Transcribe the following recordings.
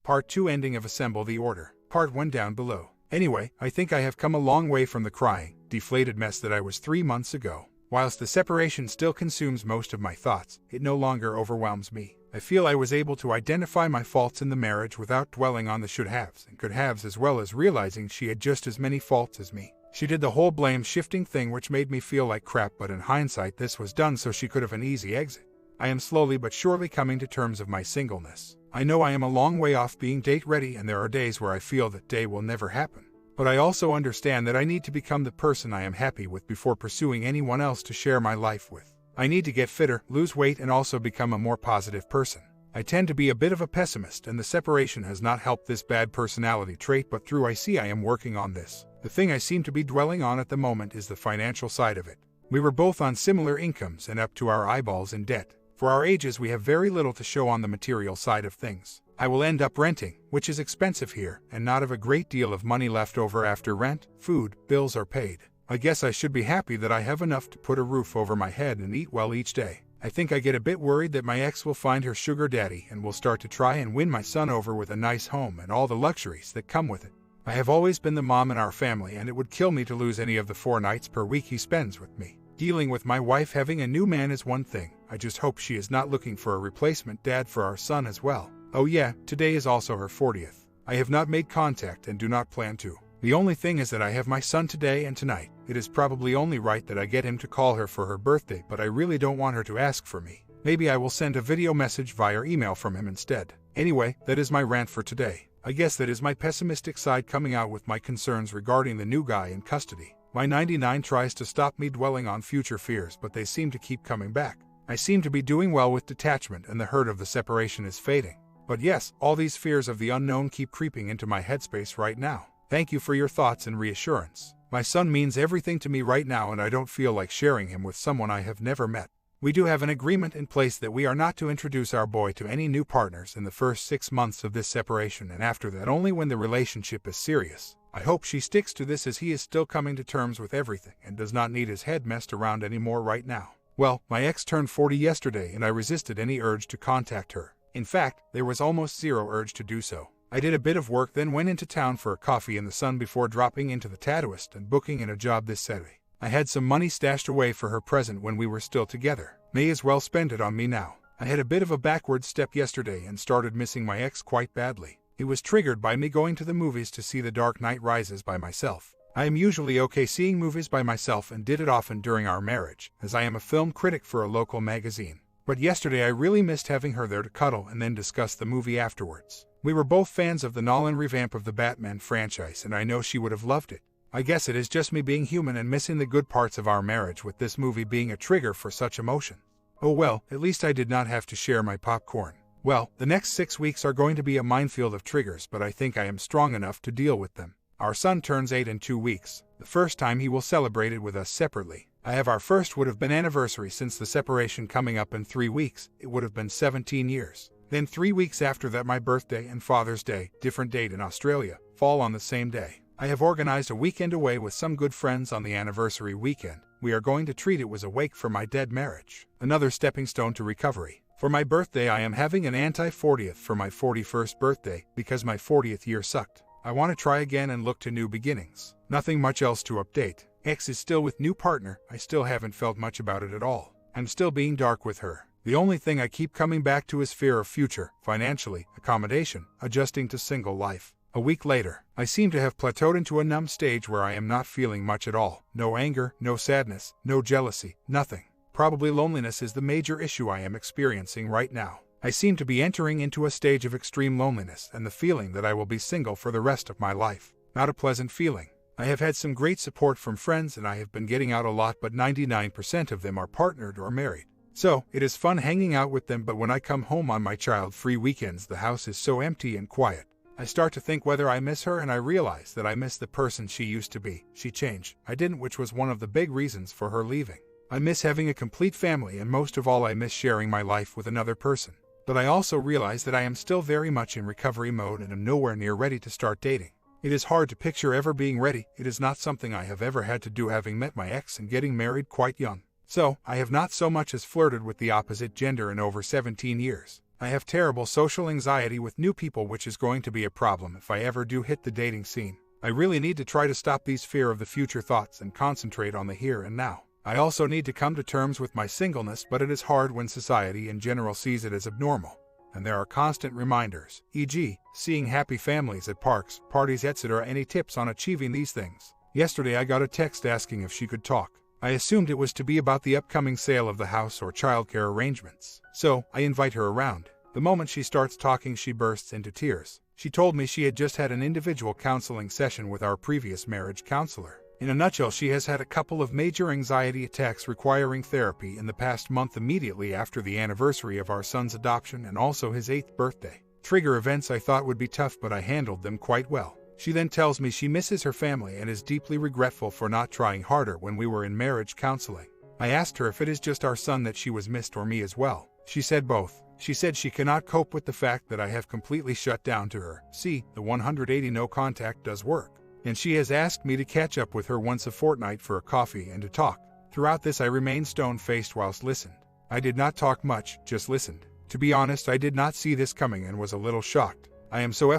Part 2 ending of Assemble the Order. Part 1 down below. Anyway, I think I have come a long way from the crying, deflated mess that I was 3 months ago. Whilst the separation still consumes most of my thoughts, it no longer overwhelms me. I feel I was able to identify my faults in the marriage without dwelling on the should-haves and could-haves, as well as realizing she had just as many faults as me. She did the whole blame-shifting thing, which made me feel like crap, but in hindsight this was done so she could have an easy exit. I am slowly but surely coming to terms of my singleness. I know I am a long way off being date-ready, and there are days where I feel that day will never happen. But I also understand that I need to become the person I am happy with before pursuing anyone else to share my life with. I need to get fitter, lose weight, and also become a more positive person. I tend to be a bit of a pessimist, and the separation has not helped this bad personality trait, but through I see I am working on this. The thing I seem to be dwelling on at the moment is the financial side of it. We were both on similar incomes and up to our eyeballs in debt. For our ages, we have very little to show on the material side of things. I will end up renting, which is expensive here, and not have a great deal of money left over after rent, food, bills are paid. I guess I should be happy that I have enough to put a roof over my head and eat well each day. I think I get a bit worried that my ex will find her sugar daddy and will start to try and win my son over with a nice home and all the luxuries that come with it. I have always been the mom in our family, and it would kill me to lose any of the 4 nights per week he spends with me. Dealing with my wife having a new man is one thing. I just hope she is not looking for a replacement dad for our son as well. Oh yeah, today is also her 40th. I have not made contact and do not plan to. The only thing is that I have my son today and tonight. It is probably only right that I get him to call her for her birthday, but I really don't want her to ask for me. Maybe I will send a video message via email from him instead. Anyway, that is my rant for today. I guess that is my pessimistic side coming out with my concerns regarding the new guy in custody. My 99 tries to stop me dwelling on future fears, but they seem to keep coming back. I seem to be doing well with detachment, and the hurt of the separation is fading. But yes, all these fears of the unknown keep creeping into my headspace right now. Thank you for your thoughts and reassurance. My son means everything to me right now, and I don't feel like sharing him with someone I have never met. We do have an agreement in place that we are not to introduce our boy to any new partners in the first 6 months of this separation, and after that only when the relationship is serious. I hope she sticks to this, as he is still coming to terms with everything and does not need his head messed around anymore right now. Well, my ex turned 40 yesterday, and I resisted any urge to contact her. In fact, there was almost zero urge to do so. I did a bit of work, then went into town for a coffee in the sun before dropping into the tattooist and booking in a job this Saturday. I had some money stashed away for her present when we were still together. May as well spend it on me now. I had a bit of a backward step yesterday and started missing my ex quite badly. It was triggered by me going to the movies to see The Dark Knight Rises by myself. I am usually okay seeing movies by myself and did it often during our marriage, as I am a film critic for a local magazine. But yesterday I really missed having her there to cuddle and then discuss the movie afterwards. We were both fans of the Nolan revamp of the Batman franchise, and I know she would have loved it. I guess it is just me being human and missing the good parts of our marriage, with this movie being a trigger for such emotion. Oh well, at least I did not have to share my popcorn. Well, the next 6 weeks are going to be a minefield of triggers, but I think I am strong enough to deal with them. Our son turns 8 in 2 weeks. The first time he will celebrate it with us separately. I have our first would have been anniversary since the separation coming up in 3 weeks. It would have been 17 years. Then 3 weeks after that, my birthday and Father's Day, different date in Australia, fall on the same day. I have organized a weekend away with some good friends on the anniversary weekend. We are going to treat it as a wake for my dead marriage. Another stepping stone to recovery. For my birthday I am having an anti-40th for my 41st birthday, because my 40th year sucked. I want to try again and look to new beginnings. Nothing much else to update. Ex is still with new partner. I still haven't felt much about it at all. I'm still being dark with her. The only thing I keep coming back to is fear of future, financially, accommodation, adjusting to single life. A week later, I seem to have plateaued into a numb stage where I am not feeling much at all. No anger, no sadness, no jealousy, nothing. Probably loneliness is the major issue I am experiencing right now. I seem to be entering into a stage of extreme loneliness and the feeling that I will be single for the rest of my life. Not a pleasant feeling. I have had some great support from friends and I have been getting out a lot, but 99% of them are partnered or married. So, it is fun hanging out with them, but when I come home on my child-free weekends the house is so empty and quiet. I start to think whether I miss her, and I realize that I miss the person she used to be. She changed. I didn't, which was one of the big reasons for her leaving. I miss having a complete family, and most of all I miss sharing my life with another person. But I also realize that I am still very much in recovery mode and am nowhere near ready to start dating. It is hard to picture ever being ready. It is not something I have ever had to do, having met my ex and getting married quite young. So, I have not so much as flirted with the opposite gender in over 17 years. I have terrible social anxiety with new people, which is going to be a problem if I ever do hit the dating scene. I really need to try to stop these fear of the future thoughts and concentrate on the here and now. I also need to come to terms with my singleness, but it is hard when society in general sees it as abnormal. And there are constant reminders, e.g., seeing happy families at parks, parties, etc. Any tips on achieving these things? Yesterday I got a text asking if she could talk. I assumed it was to be about the upcoming sale of the house or childcare arrangements. So, I invite her around. The moment she starts talking, she bursts into tears. She told me she had just had an individual counseling session with our previous marriage counselor. In a nutshell, she has had a couple of major anxiety attacks requiring therapy in the past month, immediately after the anniversary of our son's adoption and also his 8th birthday. Trigger events I thought would be tough, but I handled them quite well. She then tells me she misses her family and is deeply regretful for not trying harder when we were in marriage counseling. I asked her if it is just our son that she was missed or me as well. She said both. She said she cannot cope with the fact that I have completely shut down to her. See, the 180 no contact does work. And she has asked me to catch up with her once a fortnight for a coffee and to talk. Throughout this I remained stone-faced whilst listened. I did not talk much, just listened. To be honest, I did not see this coming and was a little shocked. I am so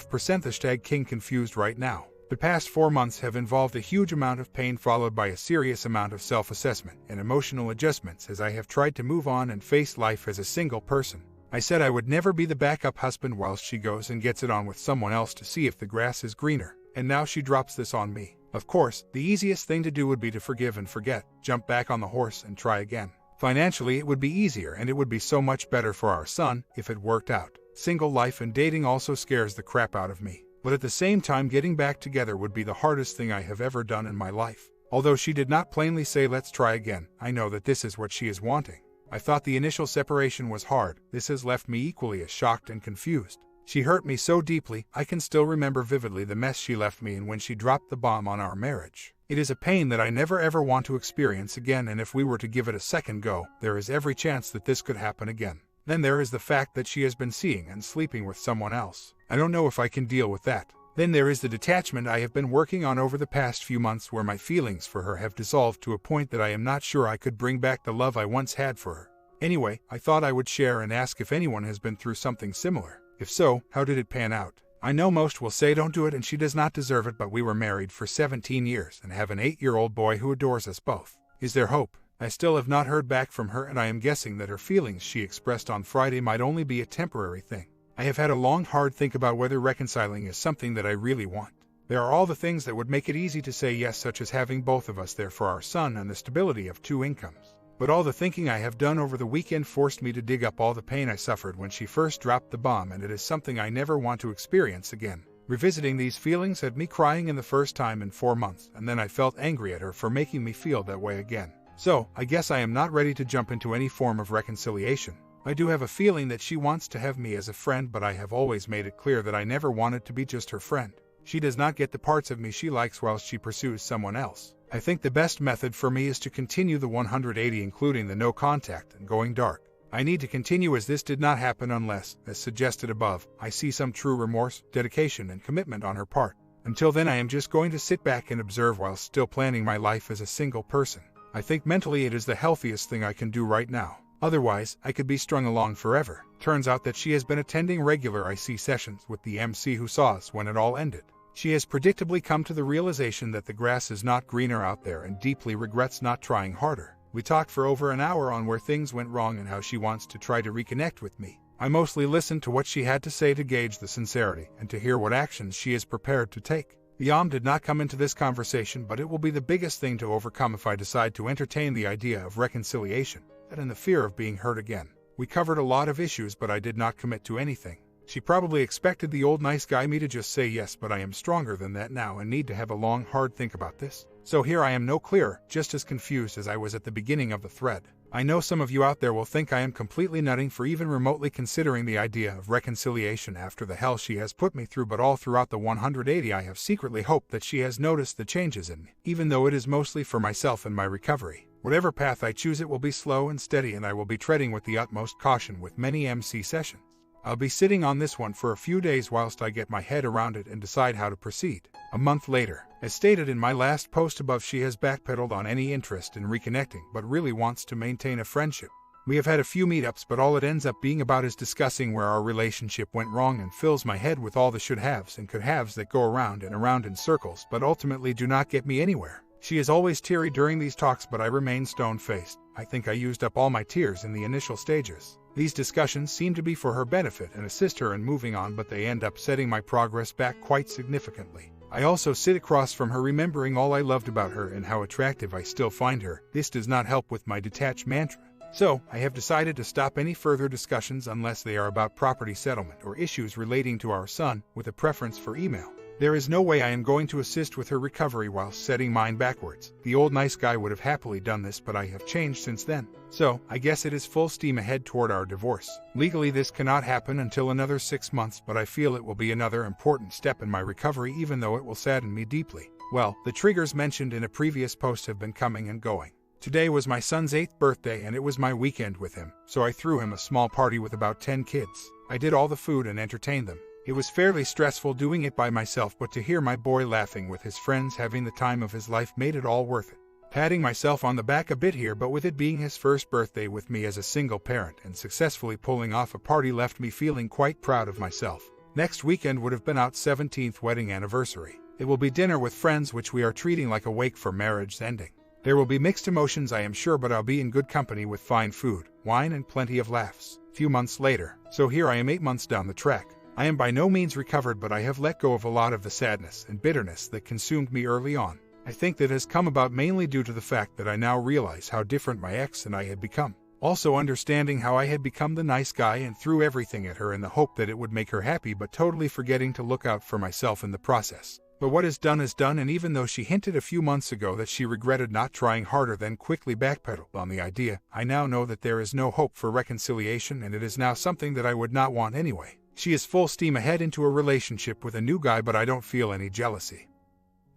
#King confused right now. The past 4 months have involved a huge amount of pain followed by a serious amount of self-assessment and emotional adjustments as I have tried to move on and face life as a single person. I said I would never be the backup husband whilst she goes and gets it on with someone else to see if the grass is greener. And now she drops this on me. Of course, the easiest thing to do would be to forgive and forget, jump back on the horse and try again. Financially, it would be easier and it would be so much better for our son if it worked out. Single life and dating also scares the crap out of me. But at the same time, getting back together would be the hardest thing I have ever done in my life. Although she did not plainly say let's try again, I know that this is what she is wanting. I thought the initial separation was hard. This has left me equally as shocked and confused. She hurt me so deeply, I can still remember vividly the mess she left me in when she dropped the bomb on our marriage. It is a pain that I never ever want to experience again, and if we were to give it a second go, there is every chance that this could happen again. Then there is the fact that she has been seeing and sleeping with someone else. I don't know if I can deal with that. Then there is the detachment I have been working on over the past few months, where my feelings for her have dissolved to a point that I am not sure I could bring back the love I once had for her. Anyway, I thought I would share and ask if anyone has been through something similar. If so, how did it pan out? I know most will say don't do it and she does not deserve it, but we were married for 17 years and have an 8-year-old boy who adores us both. Is there hope? I still have not heard back from her, and I am guessing that her feelings she expressed on Friday might only be a temporary thing. I have had a long, hard think about whether reconciling is something that I really want. There are all the things that would make it easy to say yes, such as having both of us there for our son and the stability of 2 incomes. But all the thinking I have done over the weekend forced me to dig up all the pain I suffered when she first dropped the bomb, and it is something I never want to experience again. Revisiting these feelings had me crying in the first time in 4 months, and then I felt angry at her for making me feel that way again. So, I guess I am not ready to jump into any form of reconciliation. I do have a feeling that she wants to have me as a friend, but I have always made it clear that I never wanted to be just her friend. She does not get the parts of me she likes whilst she pursues someone else. I think the best method for me is to continue the 180, including the no contact and going dark. I need to continue, as this did not happen unless, as suggested above, I see some true remorse, dedication, and commitment on her part. Until then, I am just going to sit back and observe while still planning my life as a single person. I think mentally it is the healthiest thing I can do right now. Otherwise, I could be strung along forever. Turns out that she has been attending regular IC sessions with the MC who saw us when it all ended. She has predictably come to the realization that the grass is not greener out there and deeply regrets not trying harder. We talked for over an hour on where things went wrong and how she wants to try to reconnect with me. I mostly listened to what she had to say to gauge the sincerity and to hear what actions she is prepared to take. The did not come into this conversation, but it will be the biggest thing to overcome if I decide to entertain the idea of reconciliation, that and the fear of being hurt again. We covered a lot of issues, but I did not commit to anything. She probably expected the old nice guy me to just say yes, but I am stronger than that now and need to have a long, hard think about this. So here I am, no clearer, just as confused as I was at the beginning of the thread. I know some of you out there will think I am completely nutting for even remotely considering the idea of reconciliation after the hell she has put me through, but all throughout the 180 I have secretly hoped that she has noticed the changes in me, even though it is mostly for myself and my recovery. Whatever path I choose, it will be slow and steady, and I will be treading with the utmost caution with many MC sessions. I'll be sitting on this one for a few days whilst I get my head around it and decide how to proceed. A month later, as stated in my last post above, she has backpedaled on any interest in reconnecting but really wants to maintain a friendship. We have had a few meetups, but all it ends up being about is discussing where our relationship went wrong and fills my head with all the should-haves and could-haves that go around and around in circles but ultimately do not get me anywhere. She is always teary during these talks, but I remain stone-faced. I think I used up all my tears in the initial stages. These discussions seem to be for her benefit and assist her in moving on, but they end up setting my progress back quite significantly. I also sit across from her remembering all I loved about her and how attractive I still find her. This does not help with my detached mantra. So, I have decided to stop any further discussions unless they are about property settlement or issues relating to our son, with a preference for email. There is no way I am going to assist with her recovery while setting mine backwards. The old nice guy would have happily done this, but I have changed since then. So, I guess it is full steam ahead toward our divorce. Legally this cannot happen until another 6 months, but I feel it will be another important step in my recovery, even though it will sadden me deeply. Well, the triggers mentioned in a previous post have been coming and going. Today was my son's 8th birthday and it was my weekend with him, so I threw him a small party with about 10 kids. I did all the food and entertained them. It was fairly stressful doing it by myself, but to hear my boy laughing with his friends having the time of his life made it all worth it. Patting myself on the back a bit here, but with it being his first birthday with me as a single parent and successfully pulling off a party left me feeling quite proud of myself. Next weekend would have been our 17th wedding anniversary. It will be dinner with friends, which we are treating like a wake for marriage's ending. There will be mixed emotions, I am sure, but I'll be in good company with fine food, wine, and plenty of laughs. Few months later. So here I am 8 months down the track. I am by no means recovered, but I have let go of a lot of the sadness and bitterness that consumed me early on. I think that has come about mainly due to the fact that I now realize how different my ex and I had become. Also understanding how I had become the nice guy and threw everything at her in the hope that it would make her happy, but totally forgetting to look out for myself in the process. But what is done, and even though she hinted a few months ago that she regretted not trying harder, then quickly backpedaled on the idea, I now know that there is no hope for reconciliation, and it is now something that I would not want anyway. She is full steam ahead into a relationship with a new guy, but I don't feel any jealousy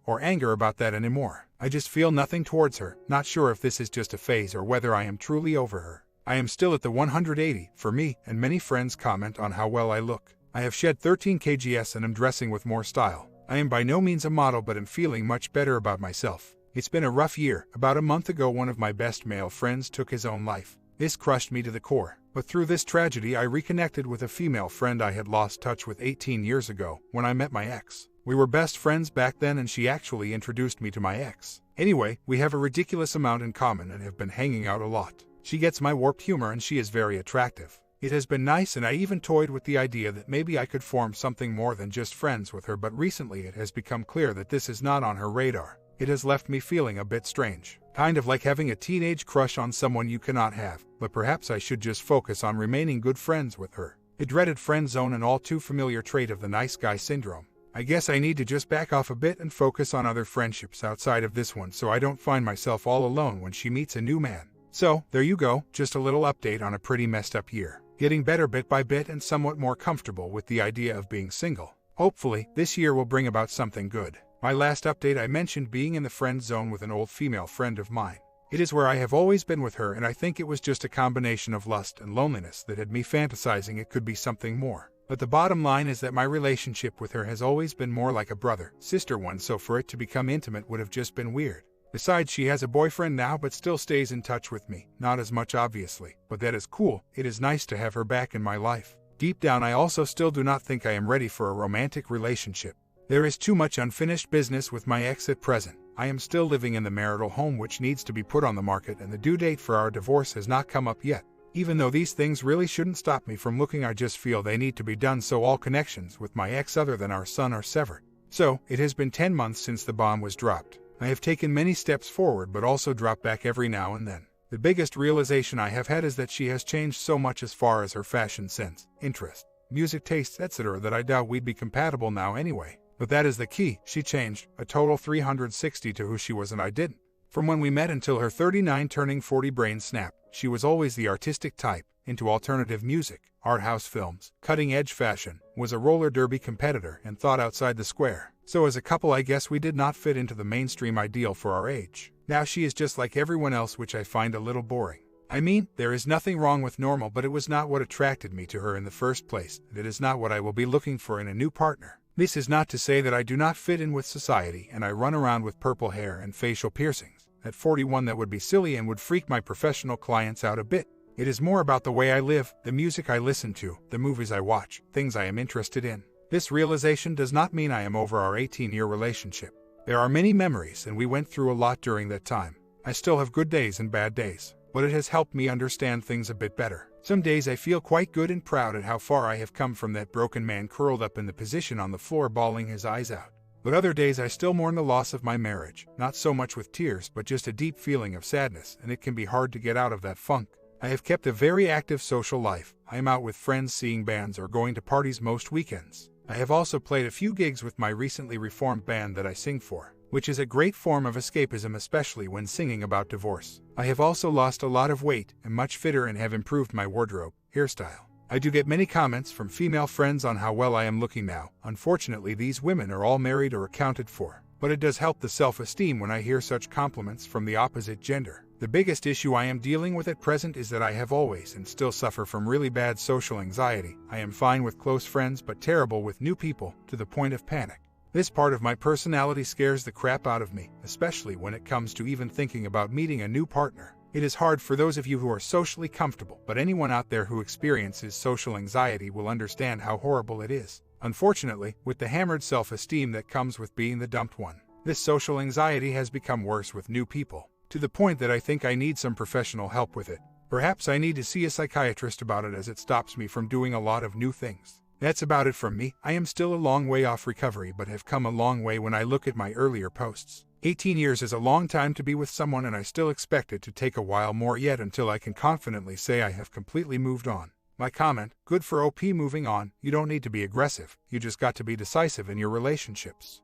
or anger about that anymore. I just feel nothing towards her, not sure if this is just a phase or whether I am truly over her. I am still at the 180 for me, and many friends comment on how well I look. I have shed 13 kgs and am dressing with more style. I am by no means a model, but am feeling much better about myself. It's been a rough year. About a month ago, one of my best male friends took his own life. This crushed me to the core. But through this tragedy, I reconnected with a female friend I had lost touch with 18 years ago when I met my ex. We were best friends back then, and she actually introduced me to my ex. Anyway, we have a ridiculous amount in common and have been hanging out a lot. She gets my warped humor and she is very attractive. It has been nice, and I even toyed with the idea that maybe I could form something more than just friends with her, but recently it has become clear that this is not on her radar. It has left me feeling a bit strange. Kind of like having a teenage crush on someone you cannot have, but perhaps I should just focus on remaining good friends with her. The dreaded friend zone, an all too familiar trait of the nice guy syndrome. I guess I need to just back off a bit and focus on other friendships outside of this one, so I don't find myself all alone when she meets a new man. So, there you go, just a little update on a pretty messed up year. Getting better bit by bit and somewhat more comfortable with the idea of being single. Hopefully, this year will bring about something good. My last update, I mentioned being in the friend zone with an old female friend of mine. It is where I have always been with her, and I think it was just a combination of lust and loneliness that had me fantasizing it could be something more. But the bottom line is that my relationship with her has always been more like a brother-sister one, so for it to become intimate would have just been weird. Besides, she has a boyfriend now but still stays in touch with me. Not as much, obviously, but that is cool. It is nice to have her back in my life. Deep down, I also still do not think I am ready for a romantic relationship. There is too much unfinished business with my ex at present. I am still living in the marital home, which needs to be put on the market, and the due date for our divorce has not come up yet. Even though these things really shouldn't stop me from looking, I just feel they need to be done so all connections with my ex other than our son are severed. So, it has been 10 months since the bomb was dropped. I have taken many steps forward but also dropped back every now and then. The biggest realization I have had is that she has changed so much as far as her fashion sense, interest, music tastes, etc. that I doubt we'd be compatible now anyway. But that is the key. She changed a total 360 to who she was and I didn't. From when we met until her 39 turning 40 brain snap, she was always the artistic type, into alternative music, art house films, cutting-edge fashion, was a roller derby competitor, and thought outside the square. So as a couple, I guess we did not fit into the mainstream ideal for our age. Now she is just like everyone else, which I find a little boring. I mean, there is nothing wrong with normal, but it was not what attracted me to her in the first place, and it is not what I will be looking for in a new partner. This is not to say that I do not fit in with society and I run around with purple hair and facial piercings. At 41, that would be silly and would freak my professional clients out a bit. It is more about the way I live, the music I listen to, the movies I watch, things I am interested in. This realization does not mean I am over our 18-year relationship. There are many memories and we went through a lot during that time. I still have good days and bad days, but it has helped me understand things a bit better. Some days I feel quite good and proud at how far I have come from that broken man curled up in the position on the floor bawling his eyes out. But other days I still mourn the loss of my marriage, not so much with tears but just a deep feeling of sadness, and it can be hard to get out of that funk. I have kept a very active social life. I am out with friends seeing bands or going to parties most weekends. I have also played a few gigs with my recently reformed band that I sing for, which is a great form of escapism, especially when singing about divorce. I have also lost a lot of weight, am much fitter, and have improved my wardrobe, hairstyle. I do get many comments from female friends on how well I am looking now. Unfortunately, these women are all married or accounted for, but it does help the self-esteem when I hear such compliments from the opposite gender. The biggest issue I am dealing with at present is that I have always and still suffer from really bad social anxiety. I am fine with close friends but terrible with new people, to the point of panic. This part of my personality scares the crap out of me, especially when it comes to even thinking about meeting a new partner. It is hard for those of you who are socially comfortable, but anyone out there who experiences social anxiety will understand how horrible it is. Unfortunately, with the hammered self-esteem that comes with being the dumped one, this social anxiety has become worse with new people, to the point that I think I need some professional help with it. Perhaps I need to see a psychiatrist about it, as it stops me from doing a lot of new things. That's about it from me. I am still a long way off recovery, but have come a long way when I look at my earlier posts. 18 years is a long time to be with someone, and I still expect it to take a while more yet until I can confidently say I have completely moved on. My comment: good for OP moving on. You don't need to be aggressive, you just got to be decisive in your relationships.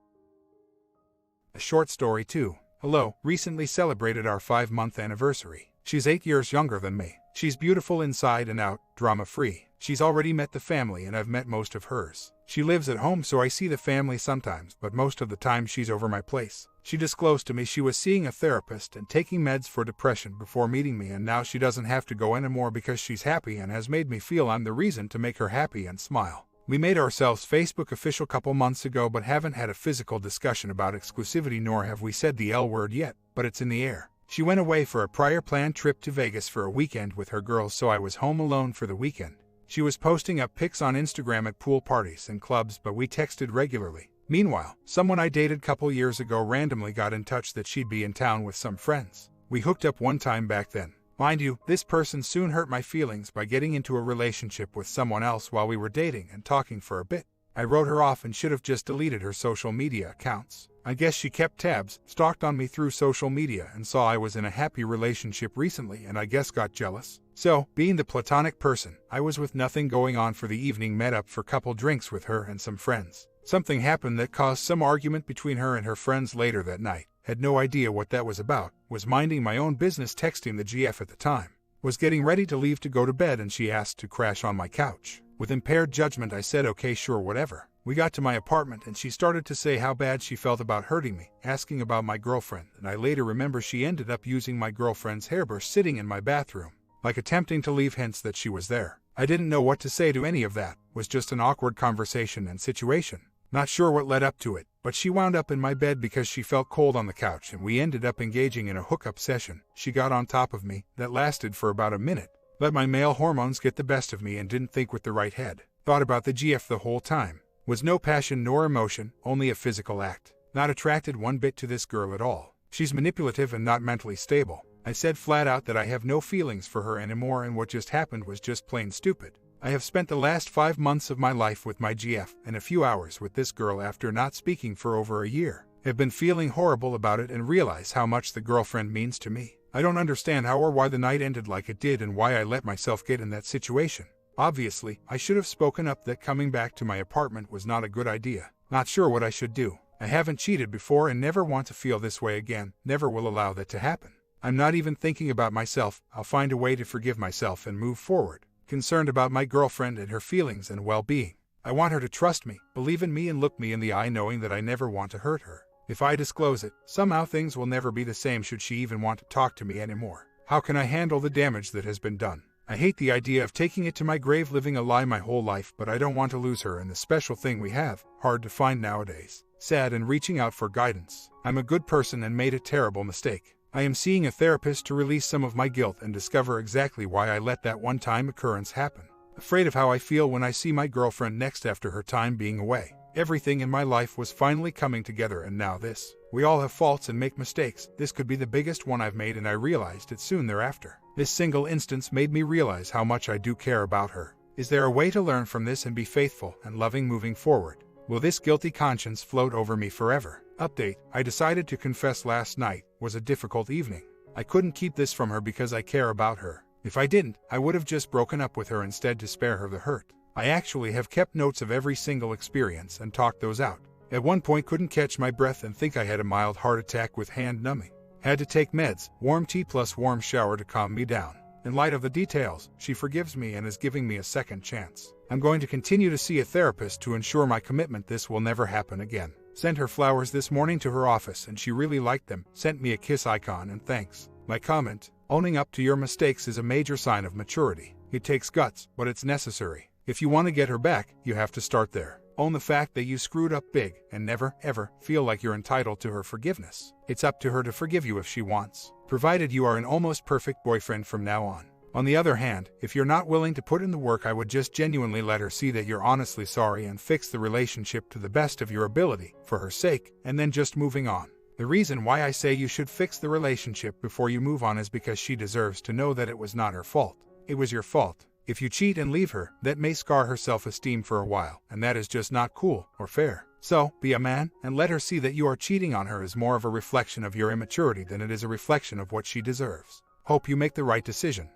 A short story too. Hello, recently celebrated our 5-month anniversary. She's 8 years younger than me. She's beautiful inside and out, drama-free. She's already met the family and I've met most of hers. She lives at home, so I see the family sometimes, but most of the time she's over my place. She disclosed to me she was seeing a therapist and taking meds for depression before meeting me, and now she doesn't have to go anymore because she's happy, and has made me feel I'm the reason to make her happy and smile. We made ourselves Facebook official couple months ago, but haven't had a physical discussion about exclusivity, nor have we said the L word yet, but it's in the air. She went away for a prior planned trip to Vegas for a weekend with her girls, so I was home alone for the weekend. She was posting up pics on Instagram at pool parties and clubs, but we texted regularly. Meanwhile, someone I dated couple years ago randomly got in touch that she'd be in town with some friends. We hooked up one time back then. Mind you, this person soon hurt my feelings by getting into a relationship with someone else while we were dating and talking for a bit. I wrote her off and should have just deleted her social media accounts. I guess she kept tabs, stalked on me through social media, and saw I was in a happy relationship recently, and I guess got jealous. So, being the platonic person I was, with nothing going on for the evening, met up for couple drinks with her and some friends. Something happened that caused some argument between her and her friends later that night. Had no idea what that was about. Was minding my own business, texting the GF at the time. Was getting ready to leave to go to bed, and she asked to crash on my couch. With impaired judgment, I said okay, sure, whatever. We got to my apartment and she started to say how bad she felt about hurting me, asking about my girlfriend, and I later remember she ended up using my girlfriend's hairbrush sitting in my bathroom, like attempting to leave hints that she was there. I didn't know what to say to any of that. Was just an awkward conversation and situation. Not sure what led up to it, but she wound up in my bed because she felt cold on the couch, and we ended up engaging in a hookup session. She got on top of me. That lasted for about a minute. Let my male hormones get the best of me and didn't think with the right head. Thought about the GF the whole time. Was no passion nor emotion, only a physical act. Not attracted one bit to this girl at all. She's manipulative and not mentally stable. I said flat out that I have no feelings for her anymore, and what just happened was just plain stupid. I have spent the last 5 months of my life with my GF and a few hours with this girl after not speaking for over a year. Have been feeling horrible about it and realize how much the girlfriend means to me. I don't understand how or why the night ended like it did and why I let myself get in that situation. Obviously, I should have spoken up that coming back to my apartment was not a good idea. Not sure what I should do. I haven't cheated before and never want to feel this way again. Never will allow that to happen. I'm not even thinking about myself. I'll find a way to forgive myself and move forward. Concerned about my girlfriend and her feelings and well-being. I want her to trust me, believe in me, and look me in the eye, knowing that I never want to hurt her. If I disclose it, somehow things will never be the same should she even want to talk to me anymore. How can I handle the damage that has been done? I hate the idea of taking it to my grave, living a lie my whole life, but I don't want to lose her and the special thing we have, hard to find nowadays. Sad and reaching out for guidance. I'm a good person and made a terrible mistake. I am seeing a therapist to release some of my guilt and discover exactly why I let that one-time occurrence happen. Afraid of how I feel when I see my girlfriend next after her time being away. Everything in my life was finally coming together, and now this. We all have faults and make mistakes. This could be the biggest one I've made, and I realized it soon thereafter. This single instance made me realize how much I do care about her. Is there a way to learn from this and be faithful and loving moving forward? Will this guilty conscience float over me forever? Update: I decided to confess last night was a difficult evening. I couldn't keep this from her because I care about her. If I didn't, I would have just broken up with her instead to spare her the hurt. I actually have kept notes of every single experience and talked those out. At one point couldn't catch my breath and think I had a mild heart attack with hand numbing. Had to take meds, warm tea plus warm shower to calm me down. In light of the details, she forgives me and is giving me a second chance. I'm going to continue to see a therapist to ensure my commitment this will never happen again. Sent her flowers this morning to her office and she really liked them, sent me a kiss icon and thanks. My comment: owning up to your mistakes is a major sign of maturity. It takes guts, but it's necessary. If you want to get her back, you have to start there. Own the fact that you screwed up big and never, ever feel like you're entitled to her forgiveness. It's up to her to forgive you if she wants, provided you are an almost perfect boyfriend from now on. On the other hand, if you're not willing to put in the work, I would just genuinely let her see that you're honestly sorry and fix the relationship to the best of your ability, for her sake, and then just moving on. The reason why I say you should fix the relationship before you move on is because she deserves to know that it was not her fault. It was your fault. If you cheat and leave her, that may scar her self-esteem for a while, and that is just not cool or fair. So, be a man, and let her see that you are cheating on her is more of a reflection of your immaturity than it is a reflection of what she deserves. Hope you make the right decision.